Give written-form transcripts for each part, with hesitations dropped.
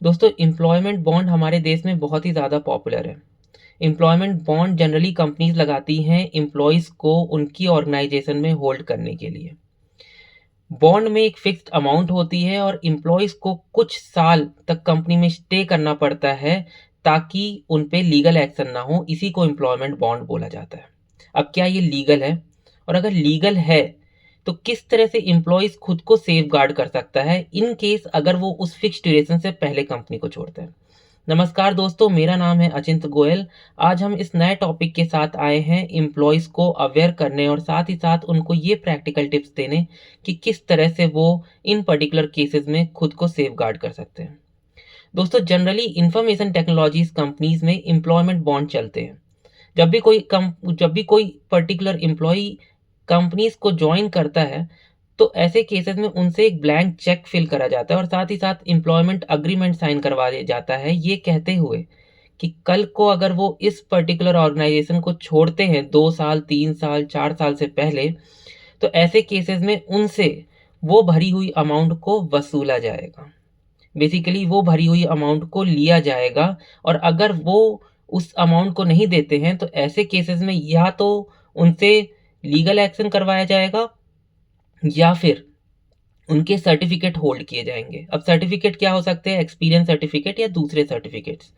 दोस्तों employment bond हमारे देश में बहुत ही ज़्यादा पॉपुलर है। एम्प्लॉयमेंट बॉन्ड जनरली कंपनीज लगाती हैं एम्प्लॉयज़ को उनकी ऑर्गेनाइजेशन में होल्ड करने के लिए। बॉन्ड में एक फिक्स्ड अमाउंट होती है और एम्प्लॉयज़ को कुछ साल तक कंपनी में स्टे करना पड़ता है ताकि उन पे लीगल एक्शन ना हो। इसी को एम्प्लॉयमेंट बॉन्ड बोला जाता है। अब क्या ये लीगल है? और अगर लीगल है तो किस तरह से एम्प्लॉयज़ खुद को सेफगार्ड कर सकता है इन केस अगर वो उस फिक्स ड्यूरेशन से पहले कंपनी को छोड़ता है। नमस्कार दोस्तों, मेरा नाम है अचिंत गोयल। आज हम इस नए टॉपिक के साथ आए हैं एम्प्लॉयज़ को अवेयर करने और साथ ही साथ उनको ये प्रैक्टिकल टिप्स देने कि किस तरह से वो इन पर्टिकुलर केसेस में खुद को सेफगार्ड कर सकते हैं। दोस्तों जनरली इंफॉर्मेशन टेक्नोलॉजीज कंपनीज में एम्प्लॉयमेंट बॉन्ड चलते हैं। जब भी कोई पर्टिकुलर एम्प्लॉई कंपनीज को ज्वाइन करता है तो ऐसे केसेस में उनसे एक ब्लैंक चेक फिल करा जाता है और साथ ही साथ एम्प्लॉयमेंट अग्रीमेंट साइन करवा दिया जाता है, ये कहते हुए कि कल को अगर वो इस पर्टिकुलर ऑर्गेनाइजेशन को छोड़ते हैं 2 साल, 3 साल, 4 साल से पहले, तो ऐसे केसेस में उनसे वो भरी हुई अमाउंट को वसूला जाएगा। बेसिकली वो भरी हुई अमाउंट को लिया जाएगा और अगर वो उस अमाउंट को नहीं देते हैं तो ऐसे केसेस में या तो उनसे लीगल एक्शन करवाया जाएगा या फिर उनके सर्टिफिकेट होल्ड किए जाएँगे। अब सर्टिफिकेट क्या हो सकते हैं? एक्सपीरियंस सर्टिफिकेट या दूसरे सर्टिफिकेट्स।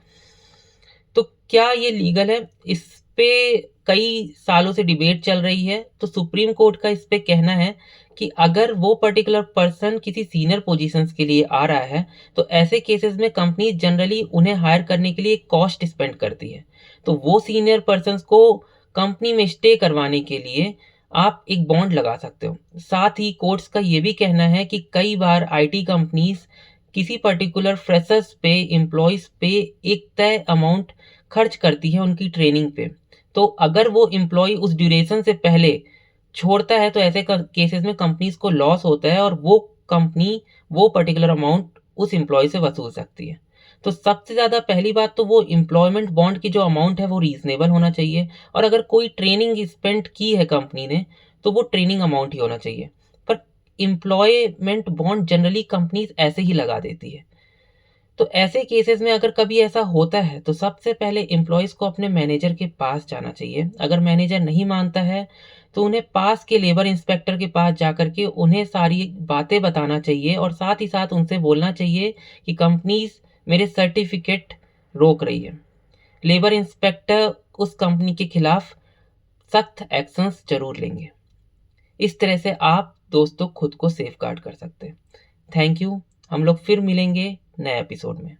तो क्या ये लीगल है? इस पे कई सालों से डिबेट चल रही है। तो सुप्रीम कोर्ट का इस पे कहना है कि अगर वो पर्टिकुलर पर्सन किसी सीनियर पोजीशंस के लिए आ रहा है, तो ऐसे केसेस में कंपनी जनरली उन्हें हायर करने के लिए कॉस्ट स्पेंड करती है। तो वो सीनियर पर्सन्स को कंपनी में स्टे करवाने के लिए आप एक बॉन्ड लगा सकते हो। साथ ही कोर्ट्स का ये भी कहना है कि कई बार आईटी कंपनीज़ किसी पर्टिकुलर फ्रेशर्स पे, एम्प्लॉइज़ पे एक तय अमाउंट खर्च करती है उनकी ट्रेनिंग पे। तो अगर वो एम्प्लॉयी उस ड्यूरेशन से पहले छोड़ता है तो ऐसे केसेस में कंपनीज को लॉस होता है और वो कंपनी वो पर्टिकुलर अमाउंट उस एम्प्लॉय से वसूल सकती है। तो सबसे ज़्यादा पहली बात तो वो एम्प्लॉयमेंट बॉन्ड की जो अमाउंट है वो रीज़नेबल होना चाहिए और अगर कोई ट्रेनिंग स्पेंड की है कंपनी ने तो वो ट्रेनिंग अमाउंट ही होना चाहिए। पर एम्प्लॉयमेंट बॉन्ड जनरली कंपनीज ऐसे ही लगा देती है। तो ऐसे केसेस में अगर कभी ऐसा होता है तो सबसे पहले एम्प्लॉइज़ को अपने मैनेजर के पास जाना चाहिए। अगर मैनेजर नहीं मानता है तो उन्हें पास के लेबर इंस्पेक्टर के पास जाकर के उन्हें सारी बातें बताना चाहिए और साथ ही साथ उनसे बोलना चाहिए कि कंपनीज़ मेरे सर्टिफिकेट रोक रही है। लेबर इंस्पेक्टर उस कंपनी के खिलाफ सख्त एक्शंस ज़रूर लेंगे। इस तरह से आप दोस्तों खुद को सेफगार्ड कर सकते हैं। Thank you. हम लोग फिर मिलेंगे नए एपिसोड में।